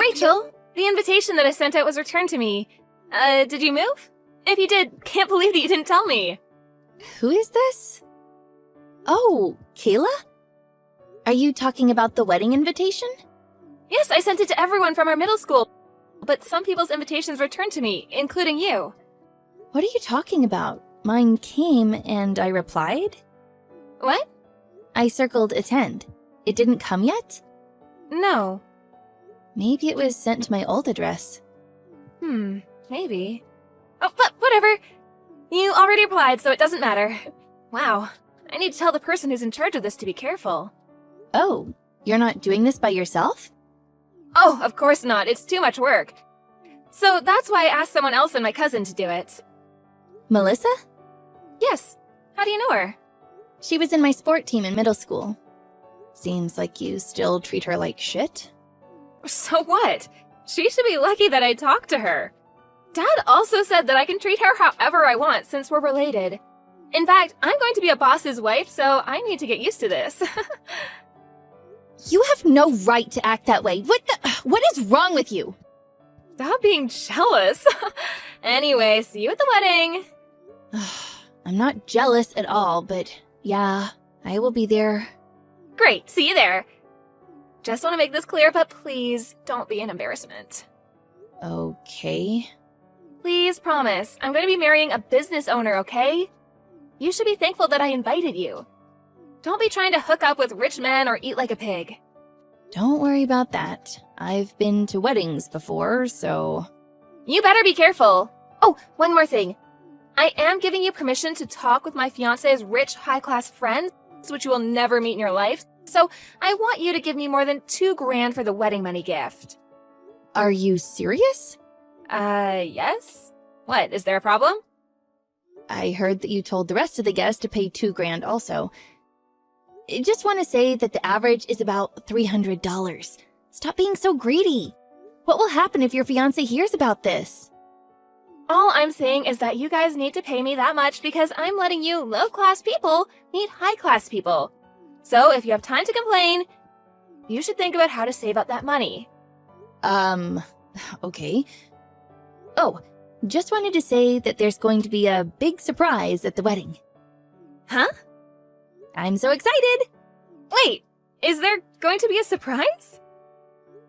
Rachel, the invitation that I sent out was returned to me. Did you move? If you did, can't believe that you didn't tell me. Who is this? Oh, Kayla? Are you talking about the wedding invitation? Yes, I sent it to everyone from our middle school, but some people's invitations returned to me, including you. What are you talking about? Mine came and I replied? What? I circled attend. It didn't come yet? No. Maybe it was sent to my old address. Maybe. Oh, but whatever. You already replied, so it doesn't matter. Wow. I need to tell the person who's in charge of this to be careful. Oh, you're not doing this by yourself? Oh, of course not. It's too much work. So that's why I asked someone else and my cousin to do it. Melissa? Yes. How do you know her? She was in my sport team in middle school. Seems like you still treat her like shit. So what? She should be lucky that I talked to her. Dad also said that I can treat her however I want since we're related. In fact, I'm going to be a boss's wife, so I need to get used to this. You have no right to act that way. What is wrong with you? Stop being jealous. Anyway, see you at the wedding. I'm not jealous at all, but yeah, I will be there. Great, see you there. Just want to make this clear, but please don't be an embarrassment. Okay. Please promise, I'm going to be marrying a business owner, okay? You should be thankful that I invited you. Don't be trying to hook up with rich men or eat like a pig. Don't worry about that. I've been to weddings before, so... You better be careful. Oh, one more thing. I am giving you permission to talk with my fiancé's rich, high-class friends, which you will never meet in your life, so I want you to give me more than $2,000 for the wedding money gift. Are you serious? Yes? What, is there a problem? I heard that you told the rest of the guests to pay $2,000 also. I just want to say that the average is about $300. Stop being so greedy. What will happen if your fiancé hears about this? All I'm saying is that you guys need to pay me that much because I'm letting you low-class people meet high-class people. So if you have time to complain, you should think about how to save up that money. Okay. Oh, just wanted to say that there's going to be a big surprise at the wedding. Huh? I'm so excited! Wait, is there going to be a surprise?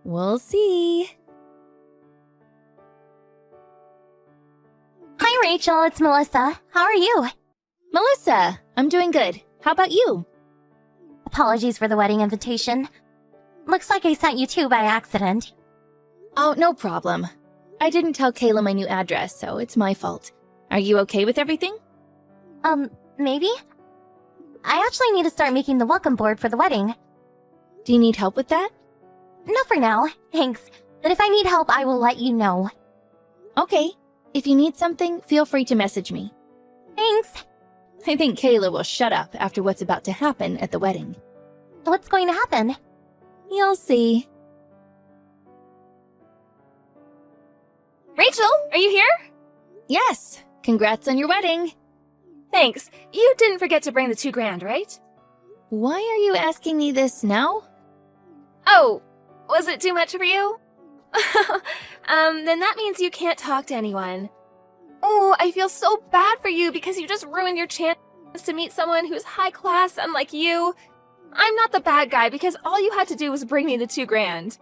We'll see. Hi, Rachel. It's Melissa. How are you? Melissa, I'm doing good. How about you? Apologies for the wedding invitation. Looks like I sent you two by accident. Oh, no problem. I didn't tell Kayla my new address, so it's my fault. Are you okay with everything? Maybe? I actually need to start making the welcome board for the wedding. Do you need help with that? Not for now, thanks. But if I need help, I will let you know. Okay. If you need something, feel free to message me. Thanks. I think Kayla will shut up after what's about to happen at the wedding. What's going to happen? You'll see. Rachel, are you here? Yes. Congrats on your wedding. Thanks. You didn't forget to bring the $2,000, right? Why are you asking me this now? Oh, was it too much for you? Then that means you can't talk to anyone. Oh, I feel so bad for you because you just ruined your chance to meet someone who's high class unlike you. I'm not the bad guy because all you had to do was bring me the $2,000.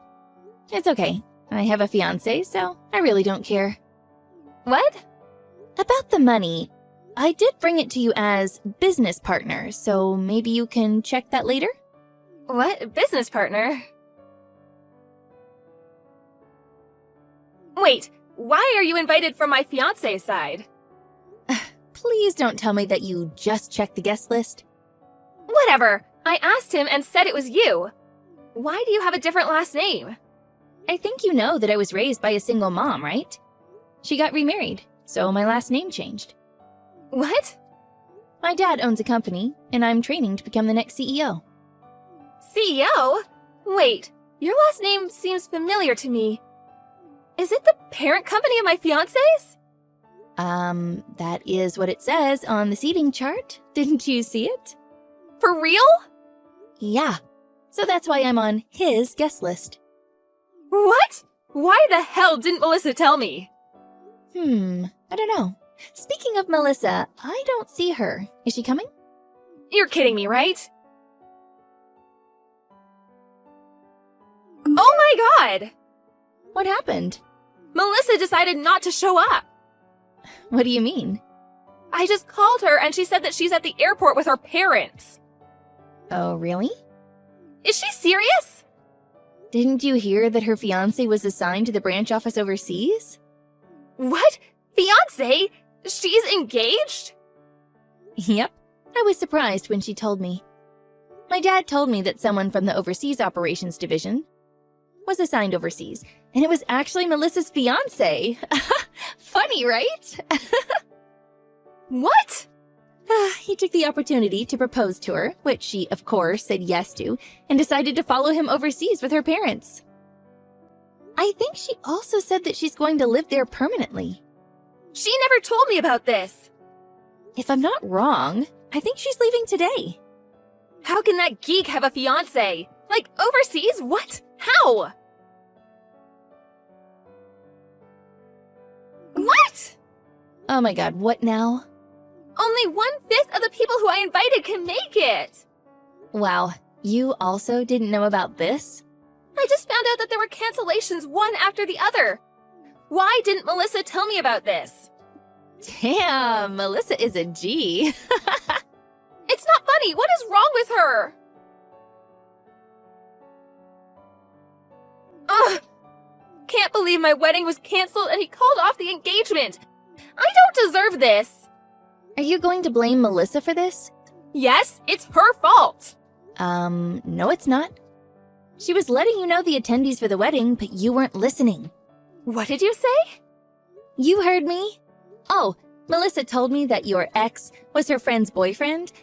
It's okay. I have a fiancé, so I really don't care. What? About the money, I did bring it to you as business partner, so maybe you can check that later? What? Business partner? Wait, why are you invited from my fiancé's side? Please don't tell me that you just checked the guest list. Whatever. I asked him and said it was you. Why do you have a different last name? I think you know that I was raised by a single mom, right? She got remarried, so my last name changed. What? My dad owns a company, and I'm training to become the next CEO. CEO? Wait, your last name seems familiar to me. Is it the parent company of my fiancé's? That is what it says on the seating chart. Didn't you see it? For real? Yeah. So that's why I'm on his guest list. What? Why the hell didn't Melissa tell me? I don't know. Speaking of Melissa, I don't see her. Is she coming? You're kidding me, right? Oh my god! What happened? Melissa decided not to show up. What do you mean? I just called her and she said that she's at the airport with her parents. Oh, really? Is she serious? Didn't you hear that her fiancé was assigned to the branch office overseas? What? Fiancé? She's engaged? Yep. I was surprised when she told me. My dad told me that someone from the Overseas Operations Division was assigned overseas, and it was actually Melissa's fiancé. Funny, right? What? He took the opportunity to propose to her, which she, of course, said yes to, and decided to follow him overseas with her parents. I think she also said that she's going to live there permanently. She never told me about this. If I'm not wrong, I think she's leaving today. How can that geek have a fiancé? Like, overseas? What? How? What? Oh my god, what now? Only 1/5 of the people who I invited can make it. Wow, you also didn't know about this? I just found out that there were cancellations one after the other. Why didn't Melissa tell me about this? Damn, Melissa is a G. It's not funny. What is wrong with her? Ugh! Can't believe my wedding was canceled and he called off the engagement. I don't deserve this. Are you going to blame Melissa for this? Yes, it's her fault. No it's not. She was letting you know the attendees for the wedding, but you weren't listening. What did you say? You heard me. Oh, Melissa told me that your ex was her friend's boyfriend,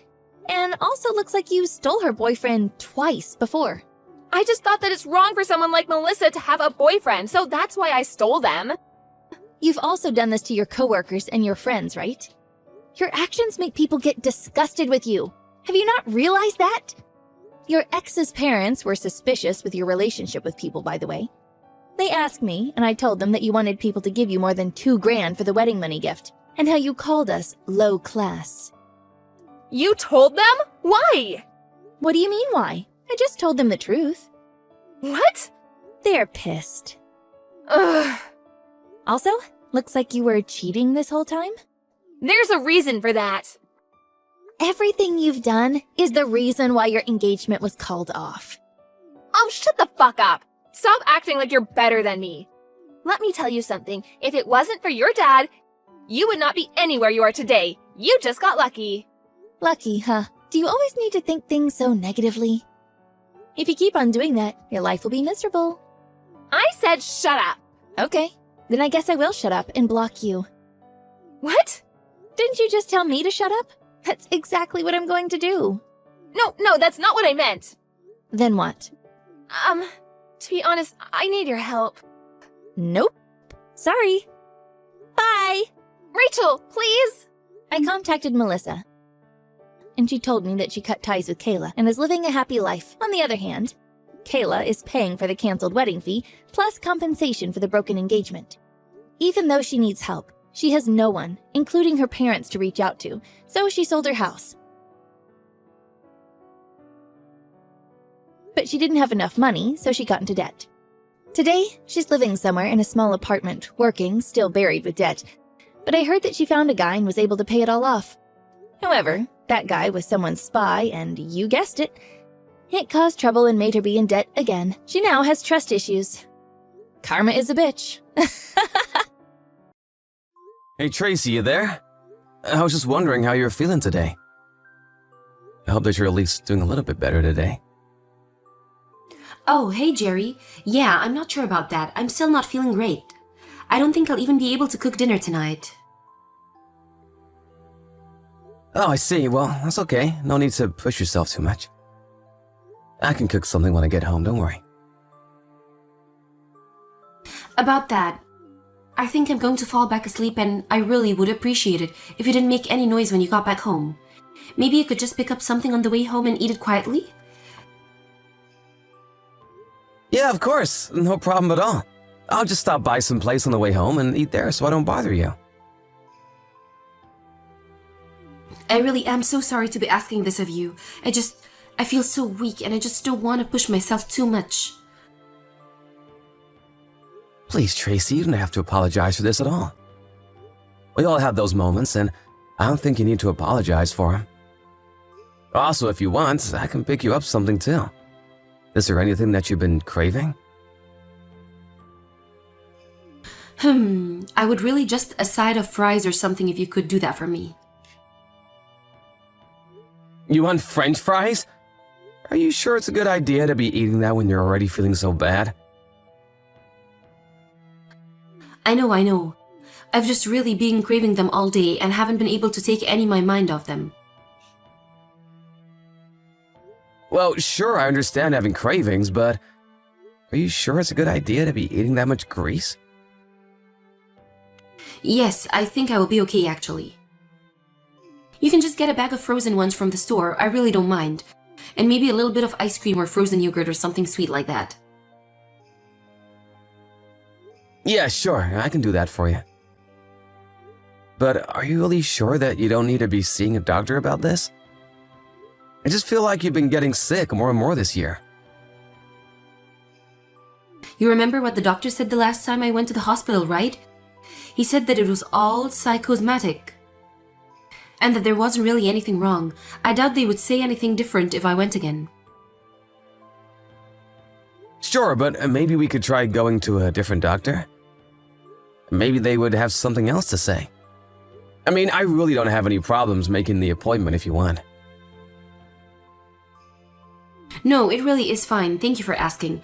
and also looks like you stole her boyfriend twice before. I just thought that it's wrong for someone like Melissa to have a boyfriend, so that's why I stole them. You've also done this to your coworkers and your friends, right? Your actions make people get disgusted with you. Have you not realized that? Your ex's parents were suspicious with your relationship with people, by the way. They asked me, and I told them that you wanted people to give you more than $2,000 for the wedding money gift, and how you called us low class. You told them? Why? What do you mean, why? I just told them the truth. What? They're pissed. Ugh. Also, looks like you were cheating this whole time? There's a reason for that. Everything you've done is the reason why your engagement was called off. Oh, shut the fuck up. Stop acting like you're better than me. Let me tell you something. If it wasn't for your dad, you would not be anywhere you are today. You just got lucky. Lucky, huh? Do you always need to think things so negatively? If you keep on doing that, your life will be miserable. I said shut up. Okay, then I guess I will shut up and block you. What? Didn't you just tell me to shut up? That's exactly what I'm going to do. No, that's not what I meant. Then what? To be honest, I need your help. Nope. Sorry. Bye! Rachel, please! I contacted Melissa, and she told me that she cut ties with Kayla and is living a happy life. On the other hand, Kayla is paying for the canceled wedding fee, plus compensation for the broken engagement. Even though she needs help, she has no one, including her parents, to reach out to, so she sold her house. But she didn't have enough money, so she got into debt. Today, she's living somewhere in a small apartment, working, still buried with debt. But I heard that she found a guy and was able to pay it all off. However, that guy was someone's spy, and you guessed it. It caused trouble and made her be in debt again. She now has trust issues. Karma is a bitch. Hey Tracy, you there? I was just wondering how you're feeling today. I hope that you're at least doing a little bit better today. Oh, hey Jerry. Yeah, I'm not sure about that. I'm still not feeling great. I don't think I'll even be able to cook dinner tonight. Oh, I see. Well, that's okay. No need to push yourself too much. I can cook something when I get home, don't worry. About that, I think I'm going to fall back asleep and I really would appreciate it if you didn't make any noise when you got back home. Maybe you could just pick up something on the way home and eat it quietly? Yeah, of course. No problem at all. I'll just stop by someplace on the way home and eat there so I don't bother you. I really am so sorry to be asking this of you. I feel so weak and I just don't want to push myself too much. Please, Tracy, you don't have to apologize for this at all. We all have those moments, and I don't think you need to apologize for them. Also, if you want, I can pick you up something too. Is there anything that you've been craving? I would really just a side of fries or something if you could do that for me. You want French fries? Are you sure it's a good idea to be eating that when you're already feeling so bad? I know. I've just really been craving them all day and haven't been able to take any of my mind off them. Well, sure, I understand having cravings, but are you sure it's a good idea to be eating that much grease? Yes, I think I will be okay actually. You can just get a bag of frozen ones from the store, I really don't mind. And maybe a little bit of ice cream or frozen yogurt or something sweet like that. Yeah, sure, I can do that for you. But are you really sure that you don't need to be seeing a doctor about this? I just feel like you've been getting sick more and more this year. You remember what the doctor said the last time I went to the hospital, right? He said that it was all psychosomatic. And that there wasn't really anything wrong. I doubt they would say anything different if I went again. Sure, but maybe we could try going to a different doctor. Maybe they would have something else to say. I mean, I really don't have any problems making the appointment if you want. No, it really is fine. Thank you for asking.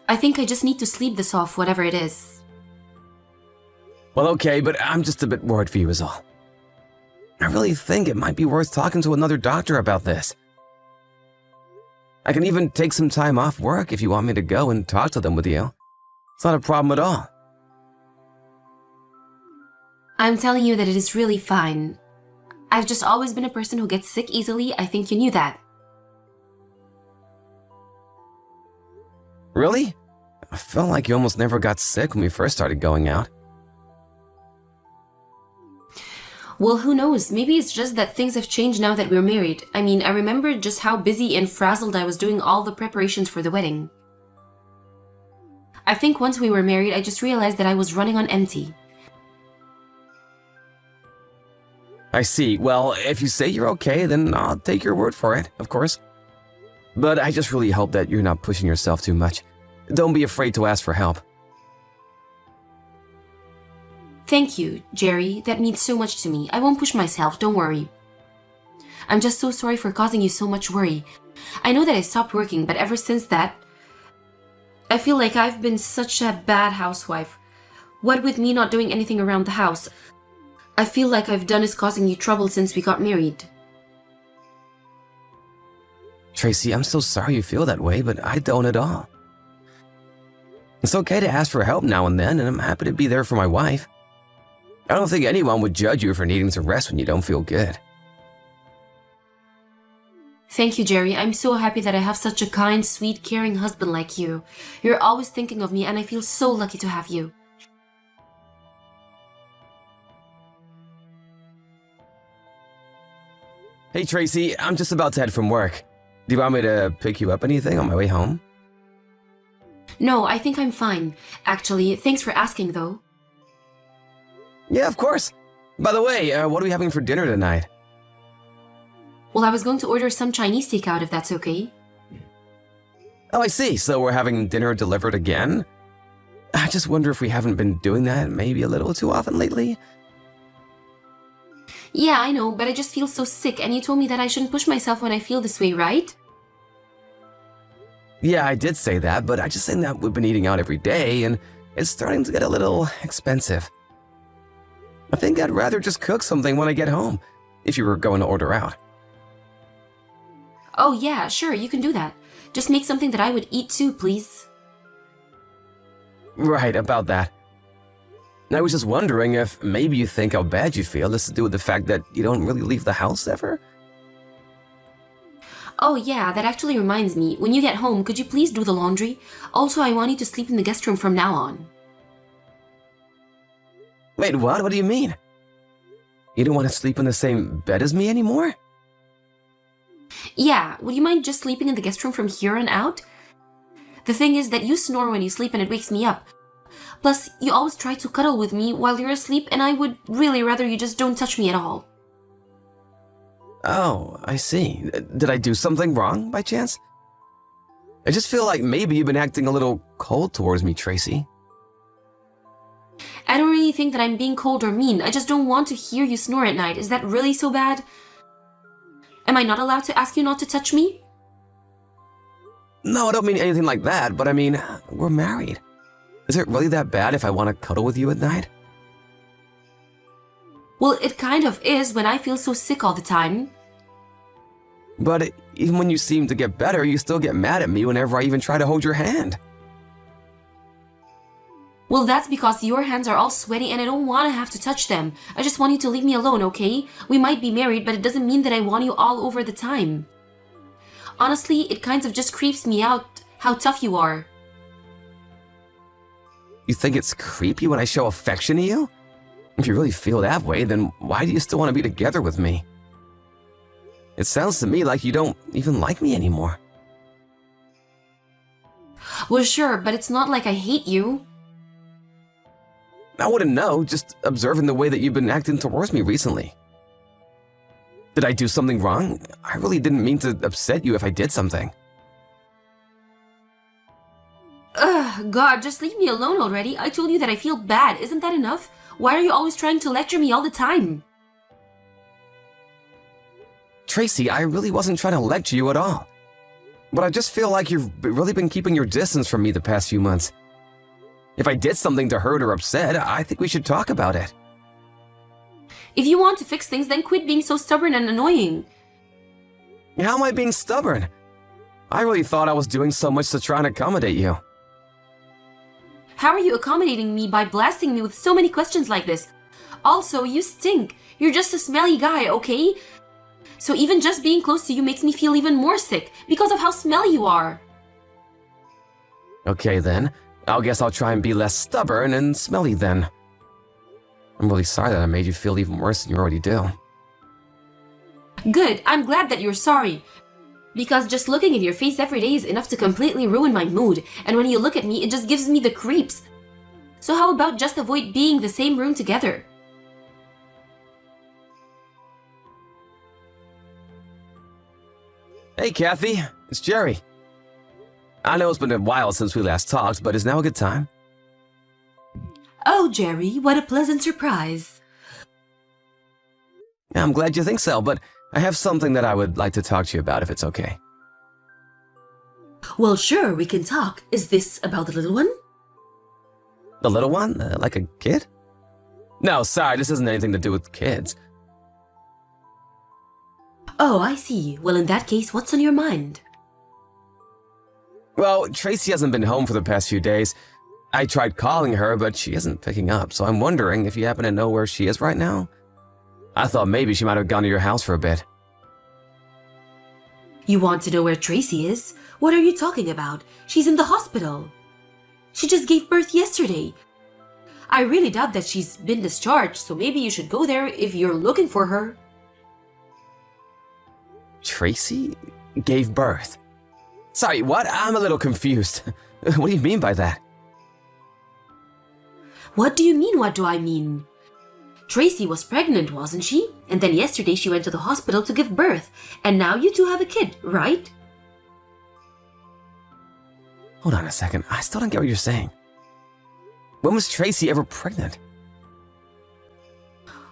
I think I just need to sleep this off, whatever it is. Well, okay, but I'm just a bit worried for you is all. I really think it might be worth talking to another doctor about this. I can even take some time off work if you want me to go and talk to them with you. It's not a problem at all. I'm telling you that it is really fine. I've just always been a person who gets sick easily. I think you knew that. Really? I felt like you almost never got sick when we first started going out. Well, who knows? Maybe it's just that things have changed now that we're married. I mean, I remember just how busy and frazzled I was doing all the preparations for the wedding. I think once we were married, I just realized that I was running on empty. I see. Well, if you say you're okay, then I'll take your word for it, of course. But I just really hope that you're not pushing yourself too much. Don't be afraid to ask for help. Thank you, Jerry. That means so much to me. I won't push myself, don't worry. I'm just so sorry for causing you so much worry. I know that I stopped working, but ever since that, I feel like I've been such a bad housewife. What with me not doing anything around the house, I feel like I've done is causing you trouble since we got married. Tracy, I'm so sorry you feel that way, but I don't at all. It's okay to ask for help now and then, and I'm happy to be there for my wife. I don't think anyone would judge you for needing to rest when you don't feel good. Thank you, Jerry. I'm so happy that I have such a kind, sweet, caring husband like you. You're always thinking of me, and I feel so lucky to have you. Hey, Tracy, I'm just about to head from work. Do you want me to pick you up anything on my way home? No, I think I'm fine. Actually, thanks for asking, though. Yeah, of course. By the way, what are we having for dinner tonight? Well, I was going to order some Chinese takeout if that's okay. Oh, I see. So we're having dinner delivered again? I just wonder if we haven't been doing that maybe a little too often lately. Yeah, I know, but I just feel so sick, and you told me that I shouldn't push myself when I feel this way, right? Yeah, I did say that, but I just think that we've been eating out every day, and it's starting to get a little expensive. I think I'd rather just cook something when I get home, if you were going to order out. Oh yeah, sure, you can do that. Just make something that I would eat too, please. Right, about that. I was just wondering if maybe you think how bad you feel has to do with the fact that you don't really leave the house ever? Oh yeah, that actually reminds me. When you get home, could you please do the laundry? Also, I want you to sleep in the guest room from now on. Wait, what? What do you mean? You don't want to sleep in the same bed as me anymore? Yeah, would you mind just sleeping in the guest room from here on out? The thing is that you snore when you sleep and it wakes me up. Plus, you always try to cuddle with me while you're asleep, and I would really rather you just don't touch me at all. Oh, I see. Did I do something wrong by chance? I just feel like maybe you've been acting a little cold towards me, Tracy. I don't really think that I'm being cold or mean. I just don't want to hear you snore at night. Is that really so bad? Am I not allowed to ask you not to touch me? No, I don't mean anything like that, but I mean, we're married. Is it really that bad if I want to cuddle with you at night? Well, it kind of is when I feel so sick all the time. But even when you seem to get better, you still get mad at me whenever I even try to hold your hand. Well, that's because your hands are all sweaty and I don't want to have to touch them. I just want you to leave me alone, okay? We might be married, but it doesn't mean that I want you all over the time. Honestly, it kind of just creeps me out how tough you are. You think it's creepy when I show affection to you? If you really feel that way, then why do you still want to be together with me? It sounds to me like you don't even like me anymore. Well, sure, but it's not like I hate you. I wouldn't know, just observing the way that you've been acting towards me recently. Did I do something wrong? I really didn't mean to upset you if I did something. Ugh, God, just leave me alone already. I told you that I feel bad. Isn't that enough? Why are you always trying to lecture me all the time? Tracy, I really wasn't trying to lecture you at all. But I just feel like you've really been keeping your distance from me the past few months. If I did something to hurt or upset, I think we should talk about it. If you want to fix things, then quit being so stubborn and annoying. How am I being stubborn? I really thought I was doing so much to try and accommodate you. How are you accommodating me by blasting me with so many questions like this? Also, you stink. You're just a smelly guy, okay? So even just being close to you makes me feel even more sick because of how smelly you are. Okay then, I guess I'll try and be less stubborn and smelly then. I'm really sorry that I made you feel even worse than you already do. Good, I'm glad that you're sorry. Because just looking at your face every day is enough to completely ruin my mood, and when you look at me, it just gives me the creeps. So how about just avoid being in the same room together? Hey Kathy, it's Jerry. I know it's been a while since we last talked, but is now a good time? Oh, Jerry, what a pleasant surprise. Yeah, I'm glad you think so, but I have something that I would like to talk to you about if it's okay. Well, sure, we can talk. Is this about the little one? The little one? Like a kid? No, sorry, this isn't anything to do with kids. Oh, I see. Well, in that case, what's on your mind? Well, Tracy hasn't been home for the past few days. I tried calling her, but she isn't picking up, so I'm wondering if you happen to know where she is right now? I thought maybe she might have gone to your house for a bit. You want to know where Tracy is? What are you talking about? She's in the hospital. She just gave birth yesterday. I really doubt that she's been discharged, so maybe you should go there if you're looking for her. Tracy gave birth? Sorry, what? I'm a little confused. What do you mean by that? What do you mean, what do I mean? Tracy was pregnant, wasn't she? And then yesterday she went to the hospital to give birth. And now you two have a kid, right? Hold on a second. I still don't get what you're saying. When was Tracy ever pregnant?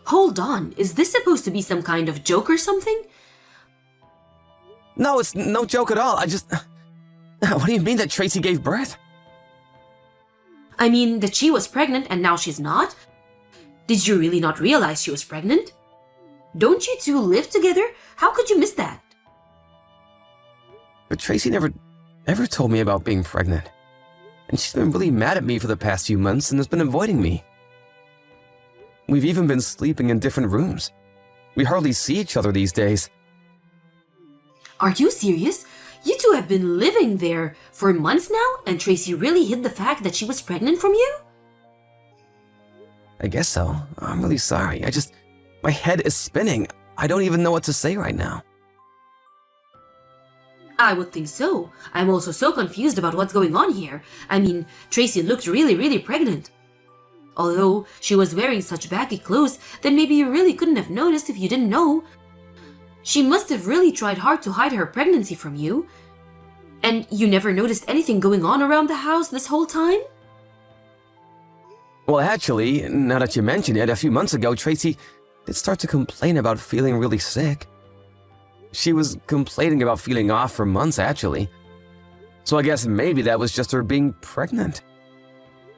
Hold on, is this supposed to be some kind of joke or something? No, it's no joke at all. What do you mean that Tracy gave birth? I mean that she was pregnant and now she's not? Did you really not realize she was pregnant? Don't you two live together? How could you miss that? But Tracy never told me about being pregnant. And she's been really mad at me for the past few months and has been avoiding me. We've even been sleeping in different rooms. We hardly see each other these days. Are you serious? You two have been living there for months now, and Tracy really hid the fact that she was pregnant from you? I guess so. I'm really sorry. My head is spinning. I don't even know what to say right now. I would think so. I'm also so confused about what's going on here. I mean, Tracy looked really pregnant. Although she was wearing such baggy clothes, then maybe you really couldn't have noticed if you didn't know. She must have really tried hard to hide her pregnancy from you. And you never noticed anything going on around the house this whole time? Well, actually, now that you mention it, a few months ago, Tracy did start to complain about feeling really sick. She was complaining about feeling off for months, actually. So I guess maybe that was just her being pregnant.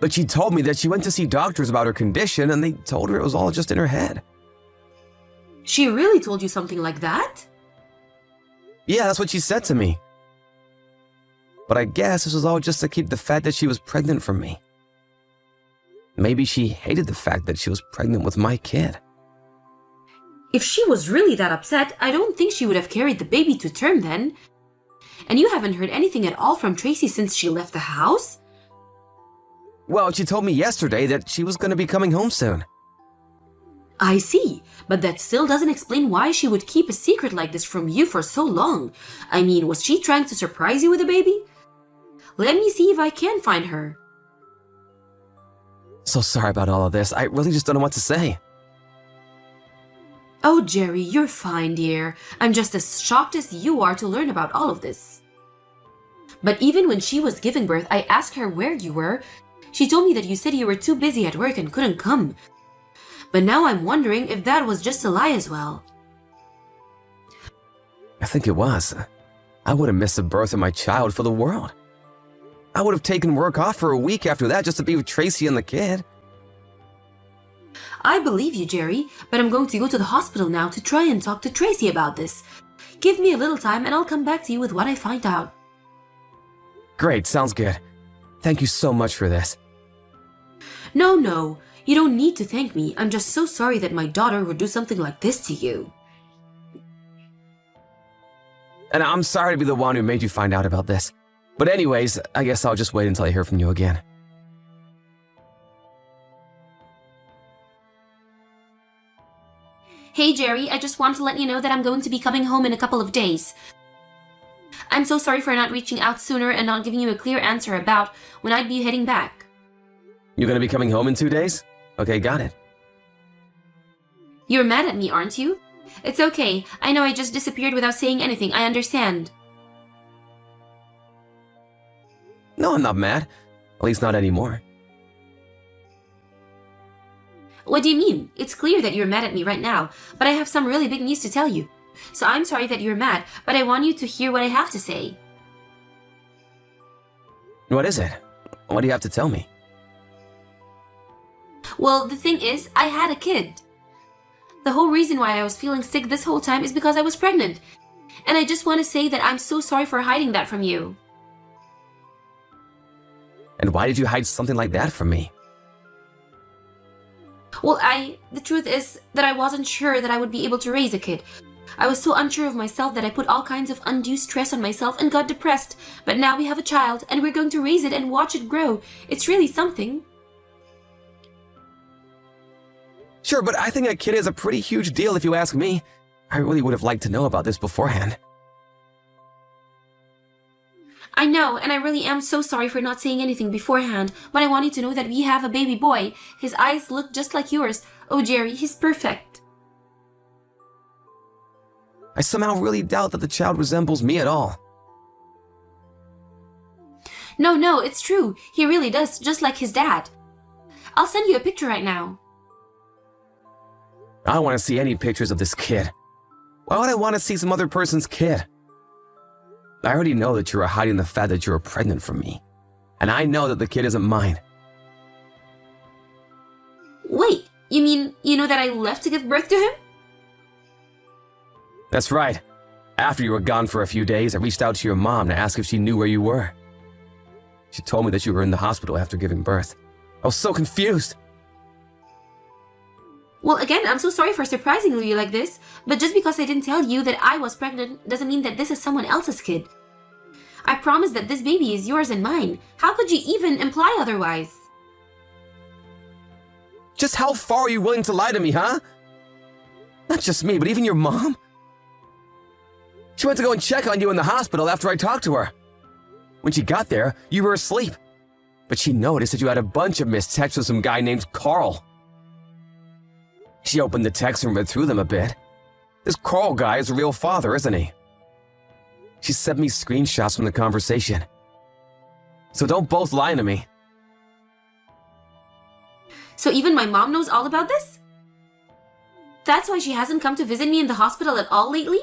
But she told me that she went to see doctors about her condition and they told her it was all just in her head. She really told you something like that? Yeah, that's what she said to me. But I guess this was all just to keep the fact that she was pregnant from me. Maybe she hated the fact that she was pregnant with my kid. If she was really that upset, I don't think she would have carried the baby to term then. And you haven't heard anything at all from Tracy since she left the house? Well, she told me yesterday that she was going to be coming home soon. I see, but that still doesn't explain why she would keep a secret like this from you for so long. I mean, was she trying to surprise you with a baby? Let me see if I can find her. So sorry about all of this. I really just don't know what to say. Oh, Jerry, you're fine, dear. I'm just as shocked as you are to learn about all of this. But even when she was giving birth, I asked her where you were. She told me that you said you were too busy at work and couldn't come. But now I'm wondering if that was just a lie as well. I think it was. I would have missed the birth of my child for the world. I would have taken work off for a week after that just to be with Tracy and the kid. I believe you, Jerry, but I'm going to go to the hospital now to try and talk to Tracy about this. Give me a little time and I'll come back to you with what I find out. Great, sounds good. Thank you so much for this. No, you don't need to thank me. I'm just so sorry that my daughter would do something like this to you. And I'm sorry to be the one who made you find out about this. But anyways, I guess I'll just wait until I hear from you again. Hey, Jerry, I just want to let you know that I'm going to be coming home in a couple of days. I'm so sorry for not reaching out sooner and not giving you a clear answer about when I'd be heading back. You're gonna be coming home in 2 days? Okay, got it. You're mad at me, aren't you? It's okay. I know I just disappeared without saying anything. I understand. No, I'm not mad. At least not anymore. What do you mean? It's clear that you're mad at me right now, but I have some really big news to tell you. So I'm sorry that you're mad, but I want you to hear what I have to say. What is it? What do you have to tell me? Well, the thing is, I had a kid. The whole reason why I was feeling sick this whole time is because I was pregnant. And I just want to say that I'm so sorry for hiding that from you. And why did you hide something like that from me? Well, the truth is that I wasn't sure that I would be able to raise a kid. I was so unsure of myself that I put all kinds of undue stress on myself and got depressed. But now we have a child and we're going to raise it and watch it grow. It's really something. Sure, but I think a kid is a pretty huge deal if you ask me. I really would have liked to know about this beforehand. I know, and I really am so sorry for not saying anything beforehand, but I wanted to know that we have a baby boy. His eyes look just like yours. Oh, Jerry, he's perfect. I somehow really doubt that the child resembles me at all. No, it's true. He really does, just like his dad. I'll send you a picture right now. I don't want to see any pictures of this kid. Why would I want to see some other person's kid? I already know that you are hiding the fact that you are pregnant from me. And I know that the kid isn't mine. Wait, you mean you know that I left to give birth to him? That's right. After you were gone for a few days, I reached out to your mom to ask if she knew where you were. She told me that you were in the hospital after giving birth. I was so confused. Well, again, I'm so sorry for surprising you like this, but just because I didn't tell you that I was pregnant doesn't mean that this is someone else's kid. I promise that this baby is yours and mine. How could you even imply otherwise? Just how far are you willing to lie to me, huh? Not just me, but even your mom? She went to go and check on you in the hospital after I talked to her. When she got there, you were asleep. But she noticed that you had a bunch of missed texts with some guy named Carl. She opened the texts and read through them a bit. This Carl guy is a real father, isn't he? She sent me screenshots from the conversation. So don't both lie to me. So even my mom knows all about this? That's why she hasn't come to visit me in the hospital at all lately?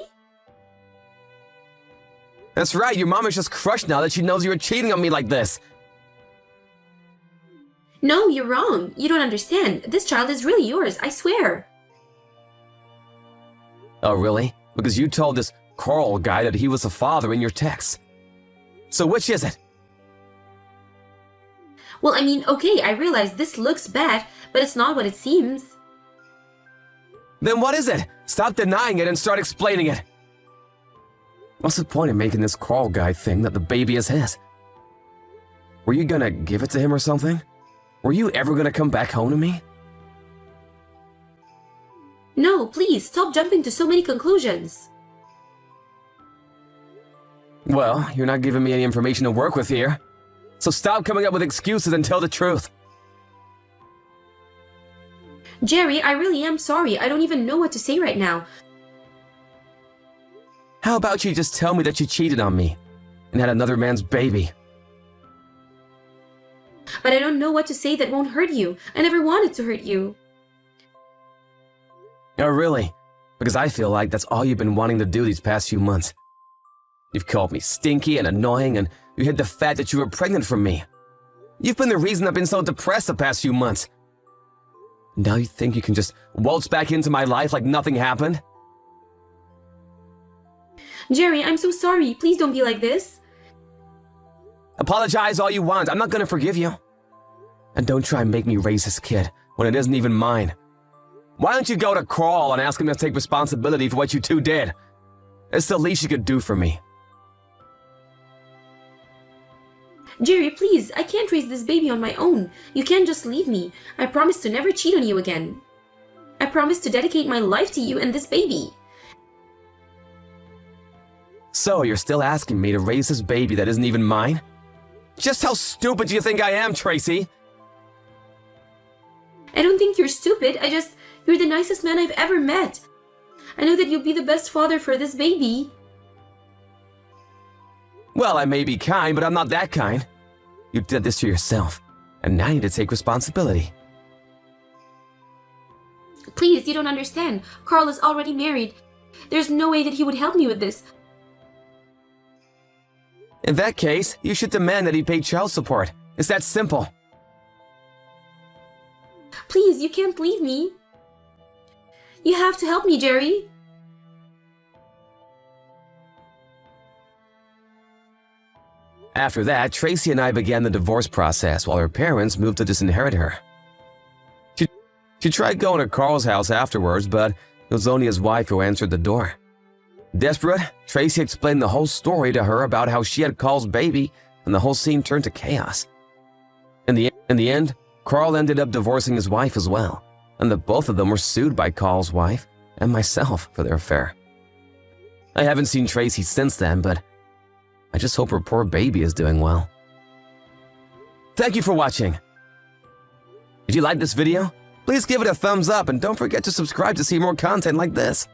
That's right, your mom is just crushed now that she knows you were cheating on me like this. No, you're wrong. You don't understand. This child is really yours, I swear. Oh, really? Because you told this Carl guy that he was a father in your texts. So which is it? Well, I mean, okay, I realize this looks bad, but it's not what it seems. Then what is it? Stop denying it and start explaining it. What's the point of making this Carl guy think that the baby is his? Were you gonna give it to him or something? Were you ever gonna come back home to me? No, please, stop jumping to so many conclusions. Well, you're not giving me any information to work with here. So stop coming up with excuses and tell the truth. Jerry, I really am sorry. I don't even know what to say right now. How about you just tell me that you cheated on me and had another man's baby? But I don't know what to say that won't hurt you. I never wanted to hurt you. Oh, really? Because I feel like that's all you've been wanting to do these past few months. You've called me stinky and annoying, and you hid the fact that you were pregnant from me. You've been the reason I've been so depressed the past few months. Now you think you can just waltz back into my life like nothing happened? Jerry, I'm so sorry. Please don't be like this. Apologize all you want. I'm not gonna forgive you. And don't try and make me raise this kid when it isn't even mine. Why don't you go to Carl and ask him to take responsibility for what you two did? It's the least you could do for me. Jerry, please, I can't raise this baby on my own. You can't just leave me. I promise to never cheat on you again. I promise to dedicate my life to you and this baby. So you're still asking me to raise this baby that isn't even mine? Just how stupid do you think I am, Tracy? I don't think you're stupid. You're the nicest man I've ever met. I know that you'll be the best father for this baby. Well, I may be kind, but I'm not that kind. You did this to yourself, and now you need to take responsibility. Please, you don't understand. Carl is already married. There's no way that he would help me with this. In that case, you should demand that he pay child support. It's that simple. Please, you can't leave me. You have to help me, Jerry. After that, Tracy and I began the divorce process while her parents moved to disinherit her. She tried going to Carl's house afterwards, but it was only his wife who answered the door. Desperate, Tracy explained the whole story to her about how she had Carl's baby, and the whole scene turned to chaos. In the end, Carl ended up divorcing his wife as well, and the both of them were sued by Carl's wife and myself for their affair. I haven't seen Tracy since then, but I just hope her poor baby is doing well. Thank you for watching. If you like this video, please give it a thumbs up and don't forget to subscribe to see more content like this.